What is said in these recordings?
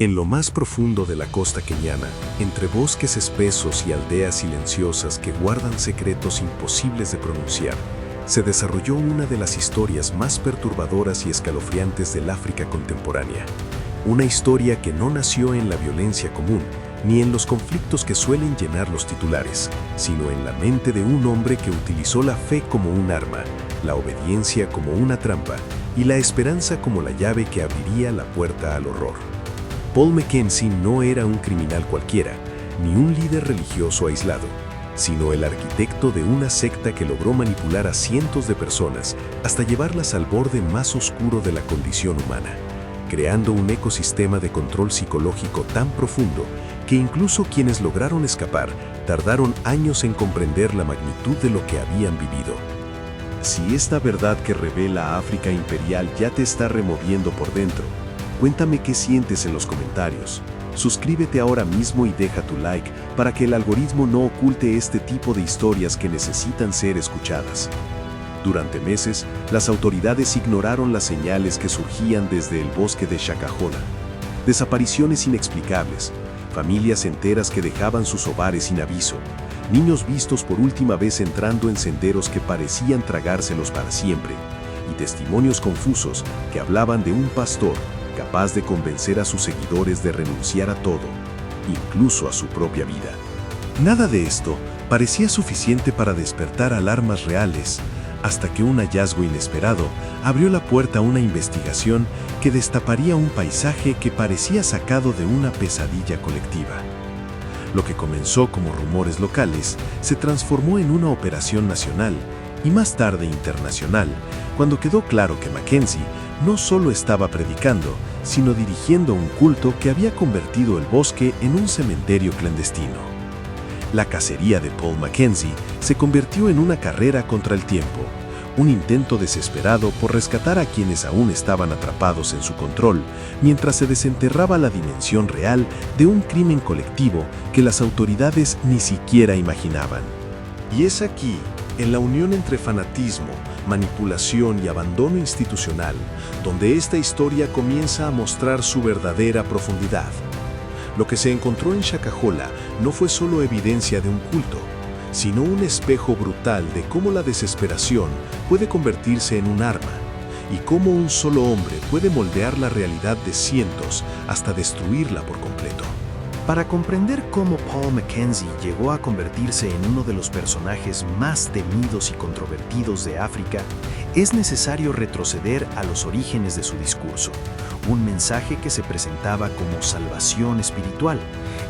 En lo más profundo de la costa keniana, entre bosques espesos y aldeas silenciosas que guardan secretos imposibles de pronunciar, se desarrolló una de las historias más perturbadoras y escalofriantes del África contemporánea. Una historia que no nació en la violencia común, ni en los conflictos que suelen llenar los titulares, sino en la mente de un hombre que utilizó la fe como un arma, la obediencia como una trampa y la esperanza como la llave que abriría la puerta al horror. Paul Mackenzie no era un criminal cualquiera, ni un líder religioso aislado, sino el arquitecto de una secta que logró manipular a cientos de personas hasta llevarlas al borde más oscuro de la condición humana, creando un ecosistema de control psicológico tan profundo que incluso quienes lograron escapar tardaron años en comprender la magnitud de lo que habían vivido. Si esta verdad que revela África imperial ya te está removiendo por dentro, cuéntame qué sientes en los comentarios. Suscríbete ahora mismo y deja tu like para que el algoritmo no oculte este tipo de historias que necesitan ser escuchadas. Durante meses, las autoridades ignoraron las señales que surgían desde el bosque de Shakahola. Desapariciones inexplicables, familias enteras que dejaban sus hogares sin aviso, niños vistos por última vez entrando en senderos que parecían tragárselos para siempre, y testimonios confusos que hablaban de un pastor capaz de convencer a sus seguidores de renunciar a todo, incluso a su propia vida. Nada de esto parecía suficiente para despertar alarmas reales, hasta que un hallazgo inesperado abrió la puerta a una investigación que destaparía un paisaje que parecía sacado de una pesadilla colectiva. Lo que comenzó como rumores locales se transformó en una operación nacional y más tarde internacional, cuando quedó claro que Mackenzie no solo estaba predicando, sino dirigiendo un culto que había convertido el bosque en un cementerio clandestino. La cacería de Paul Mackenzie se convirtió en una carrera contra el tiempo, un intento desesperado por rescatar a quienes aún estaban atrapados en su control, mientras se desenterraba la dimensión real de un crimen colectivo que las autoridades ni siquiera imaginaban. Y es aquí, en la unión entre fanatismo, manipulación y abandono institucional, donde esta historia comienza a mostrar su verdadera profundidad. Lo que se encontró en Shakahola no fue solo evidencia de un culto, sino un espejo brutal de cómo la desesperación puede convertirse en un arma, y cómo un solo hombre puede moldear la realidad de cientos hasta destruirla por completo. Para comprender cómo Paul Mackenzie llegó a convertirse en uno de los personajes más temidos y controvertidos de África, es necesario retroceder a los orígenes de su discurso, un mensaje que se presentaba como salvación espiritual,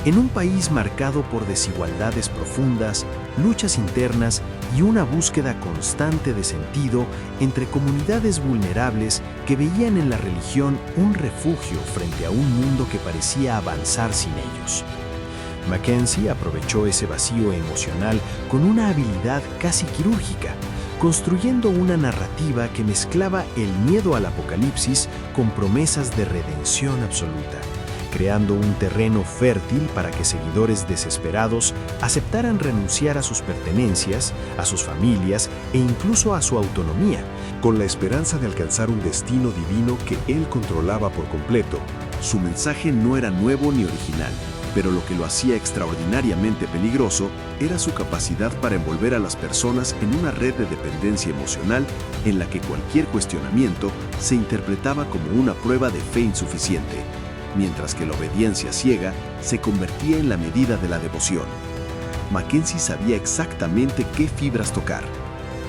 en un país marcado por desigualdades profundas, luchas internas y una búsqueda constante de sentido entre comunidades vulnerables que veían en la religión un refugio frente a un mundo que parecía avanzar sin ellos. Mackenzie aprovechó ese vacío emocional con una habilidad casi quirúrgica, construyendo una narrativa que mezclaba el miedo al apocalipsis con promesas de redención absoluta, creando un terreno fértil para que seguidores desesperados aceptaran renunciar a sus pertenencias, a sus familias e incluso a su autonomía, con la esperanza de alcanzar un destino divino que él controlaba por completo. Su mensaje no era nuevo ni original, pero lo que lo hacía extraordinariamente peligroso era su capacidad para envolver a las personas en una red de dependencia emocional en la que cualquier cuestionamiento se interpretaba como una prueba de fe insuficiente, mientras que la obediencia ciega se convertía en la medida de la devoción. Mackenzie sabía exactamente qué fibras tocar: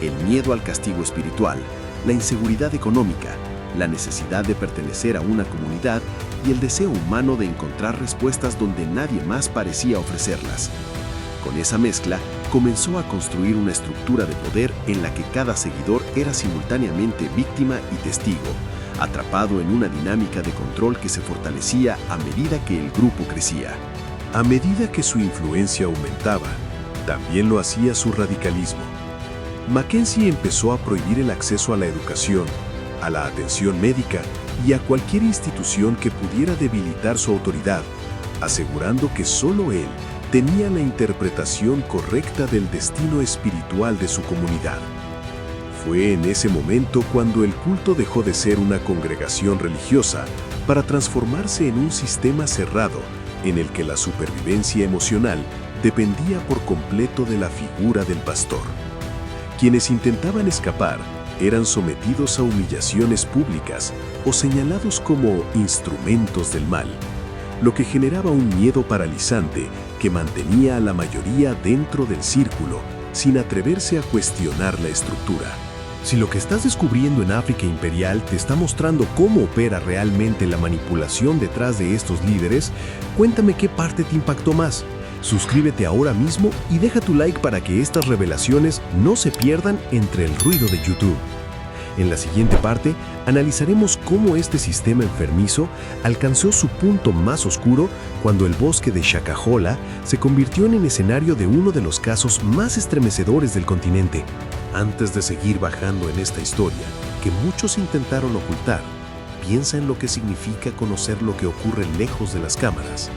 el miedo al castigo espiritual, la inseguridad económica, la necesidad de pertenecer a una comunidad y el deseo humano de encontrar respuestas donde nadie más parecía ofrecerlas. Con esa mezcla, comenzó a construir una estructura de poder en la que cada seguidor era simultáneamente víctima y testigo, atrapado en una dinámica de control que se fortalecía a medida que el grupo crecía. A medida que su influencia aumentaba, también lo hacía su radicalismo. Mackenzie empezó a prohibir el acceso a la educación, a la atención médica y a cualquier institución que pudiera debilitar su autoridad, asegurando que solo él tenía la interpretación correcta del destino espiritual de su comunidad. Fue en ese momento cuando el culto dejó de ser una congregación religiosa para transformarse en un sistema cerrado en el que la supervivencia emocional dependía por completo de la figura del pastor. Quienes intentaban escapar eran sometidos a humillaciones públicas o señalados como instrumentos del mal, lo que generaba un miedo paralizante que mantenía a la mayoría dentro del círculo sin atreverse a cuestionar la estructura. Si lo que estás descubriendo en África Imperial te está mostrando cómo opera realmente la manipulación detrás de estos líderes, cuéntame qué parte te impactó más. Suscríbete ahora mismo y deja tu like para que estas revelaciones no se pierdan entre el ruido de YouTube. En la siguiente parte, analizaremos cómo este sistema enfermizo alcanzó su punto más oscuro cuando el bosque de Shakahola se convirtió en el escenario de uno de los casos más estremecedores del continente. Antes de seguir bajando en esta historia, que muchos intentaron ocultar, piensa en lo que significa conocer lo que ocurre lejos de las cámaras.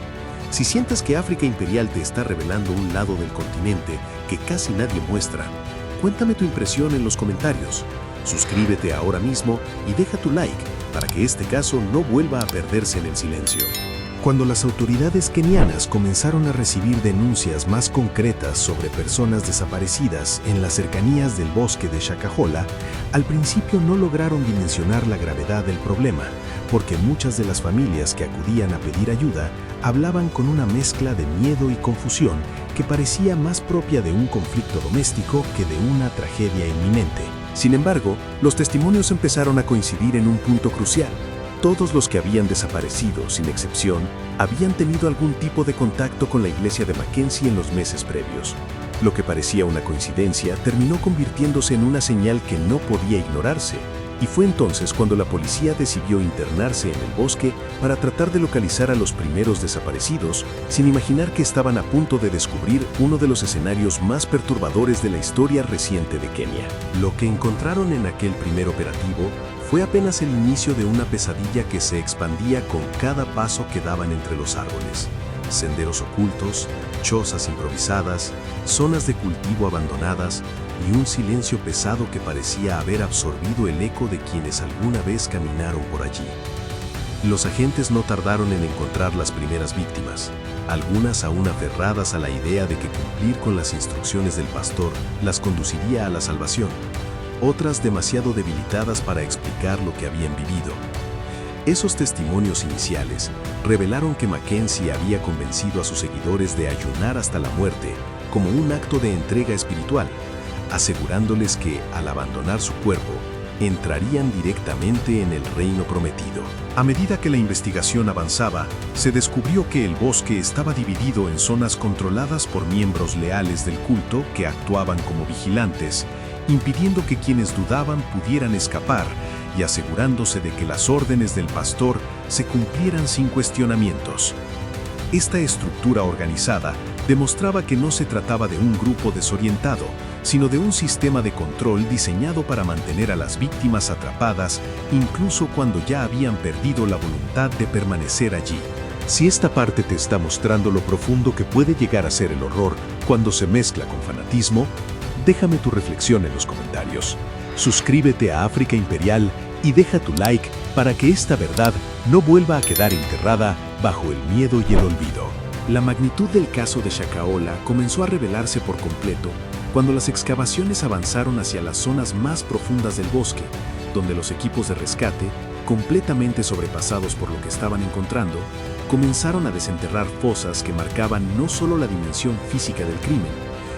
Si sientes que África Imperial te está revelando un lado del continente que casi nadie muestra, cuéntame tu impresión en los comentarios. Suscríbete ahora mismo y deja tu like para que este caso no vuelva a perderse en el silencio. Cuando las autoridades kenianas comenzaron a recibir denuncias más concretas sobre personas desaparecidas en las cercanías del bosque de Shakahola, al principio no lograron dimensionar la gravedad del problema, porque muchas de las familias que acudían a pedir ayuda hablaban con una mezcla de miedo y confusión que parecía más propia de un conflicto doméstico que de una tragedia inminente. Sin embargo, los testimonios empezaron a coincidir en un punto crucial. Todos los que habían desaparecido, sin excepción, habían tenido algún tipo de contacto con la iglesia de Mackenzie en los meses previos. Lo que parecía una coincidencia terminó convirtiéndose en una señal que no podía ignorarse, y fue entonces cuando la policía decidió internarse en el bosque para tratar de localizar a los primeros desaparecidos, sin imaginar que estaban a punto de descubrir uno de los escenarios más perturbadores de la historia reciente de Kenia. Lo que encontraron en aquel primer operativo fue apenas el inicio de una pesadilla que se expandía con cada paso que daban entre los árboles. Senderos ocultos, chozas improvisadas, zonas de cultivo abandonadas y un silencio pesado que parecía haber absorbido el eco de quienes alguna vez caminaron por allí. Los agentes no tardaron en encontrar las primeras víctimas, algunas aún aferradas a la idea de que cumplir con las instrucciones del pastor las conduciría a la salvación, otras demasiado debilitadas para explicar lo que habían vivido. Esos testimonios iniciales revelaron que Mackenzie había convencido a sus seguidores de ayunar hasta la muerte como un acto de entrega espiritual, asegurándoles que, al abandonar su cuerpo, entrarían directamente en el reino prometido. A medida que la investigación avanzaba, se descubrió que el bosque estaba dividido en zonas controladas por miembros leales del culto que actuaban como vigilantes, impidiendo que quienes dudaban pudieran escapar y asegurándose de que las órdenes del pastor se cumplieran sin cuestionamientos. Esta estructura organizada demostraba que no se trataba de un grupo desorientado, sino de un sistema de control diseñado para mantener a las víctimas atrapadas incluso cuando ya habían perdido la voluntad de permanecer allí. Si esta parte te está mostrando lo profundo que puede llegar a ser el horror cuando se mezcla con fanatismo, déjame tu reflexión en los comentarios. Suscríbete a África Imperial y deja tu like para que esta verdad no vuelva a quedar enterrada bajo el miedo y el olvido. La magnitud del caso de Shakahola comenzó a revelarse por completo cuando las excavaciones avanzaron hacia las zonas más profundas del bosque, donde los equipos de rescate, completamente sobrepasados por lo que estaban encontrando, comenzaron a desenterrar fosas que marcaban no solo la dimensión física del crimen,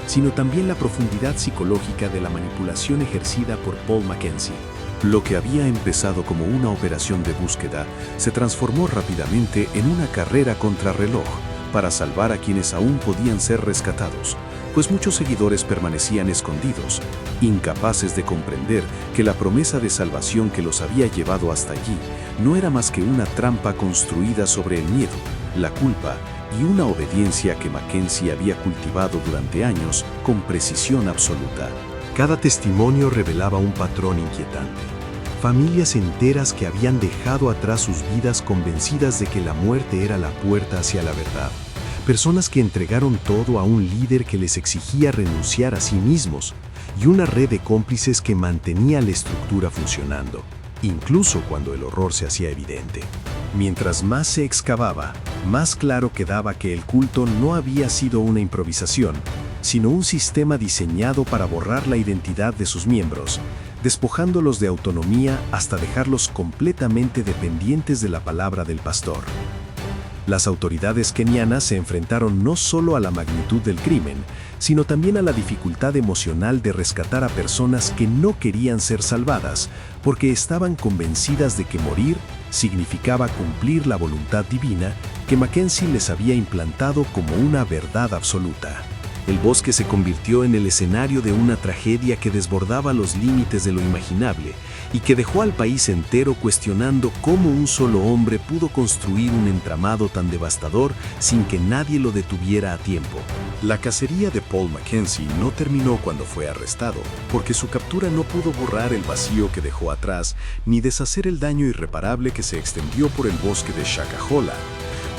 sino también la profundidad psicológica de la manipulación ejercida por Paul Mackenzie. Lo que había empezado como una operación de búsqueda se transformó rápidamente en una carrera contrarreloj para salvar a quienes aún podían ser rescatados, pues muchos seguidores permanecían escondidos, incapaces de comprender que la promesa de salvación que los había llevado hasta allí no era más que una trampa construida sobre el miedo, la culpa y una obediencia que Mackenzie había cultivado durante años con precisión absoluta. Cada testimonio revelaba un patrón inquietante. Familias enteras que habían dejado atrás sus vidas convencidas de que la muerte era la puerta hacia la verdad. Personas que entregaron todo a un líder que les exigía renunciar a sí mismos, y una red de cómplices que mantenía la estructura funcionando. incluso cuando el horror se hacía evidente. Mientras más se excavaba, más claro quedaba que el culto no había sido una improvisación, sino un sistema diseñado para borrar la identidad de sus miembros, despojándolos de autonomía hasta dejarlos completamente dependientes de la palabra del pastor. Las autoridades kenianas se enfrentaron no solo a la magnitud del crimen, sino también a la dificultad emocional de rescatar a personas que no querían ser salvadas, porque estaban convencidas de que morir significaba cumplir la voluntad divina que Mackenzie les había implantado como una verdad absoluta. El bosque se convirtió en el escenario de una tragedia que desbordaba los límites de lo imaginable y que dejó al país entero cuestionando cómo un solo hombre pudo construir un entramado tan devastador sin que nadie lo detuviera a tiempo. La cacería de Paul Mackenzie no terminó cuando fue arrestado, porque su captura no pudo borrar el vacío que dejó atrás ni deshacer el daño irreparable que se extendió por el bosque de Shakahola,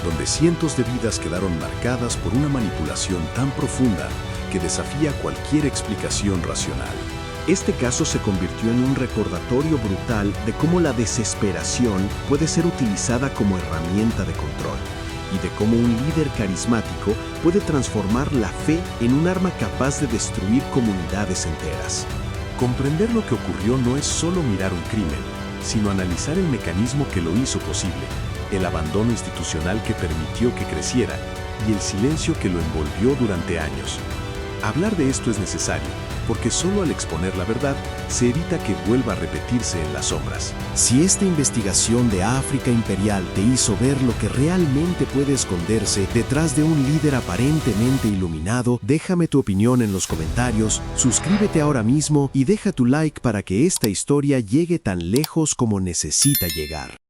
donde cientos de vidas quedaron marcadas por una manipulación tan profunda que desafía cualquier explicación racional. Este caso se convirtió en un recordatorio brutal de cómo la desesperación puede ser utilizada como herramienta de control y de cómo un líder carismático puede transformar la fe en un arma capaz de destruir comunidades enteras. Comprender lo que ocurrió no es solo mirar un crimen, sino analizar el mecanismo que lo hizo posible, el abandono institucional que permitió que creciera y el silencio que lo envolvió durante años. Hablar de esto es necesario, porque solo al exponer la verdad se evita que vuelva a repetirse en las sombras. Si esta investigación de África imperial te hizo ver lo que realmente puede esconderse detrás de un líder aparentemente iluminado, déjame tu opinión en los comentarios, suscríbete ahora mismo y deja tu like para que esta historia llegue tan lejos como necesita llegar.